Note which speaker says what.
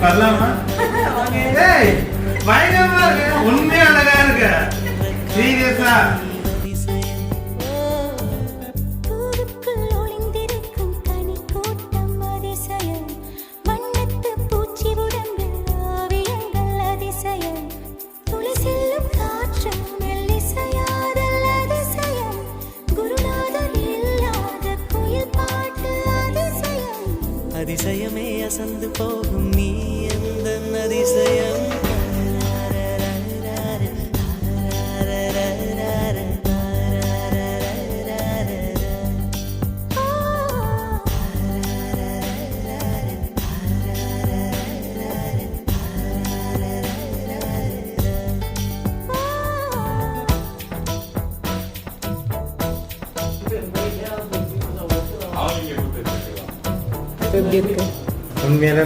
Speaker 1: வரலாமா? ஏய், பயங்கரமா இருக்கு. உண்மையா அழகா இருக்கு. சீரியஸா?
Speaker 2: அதிசயமே அசந்து போகும் நீ எந்த அதிசயம்
Speaker 1: உண்மையில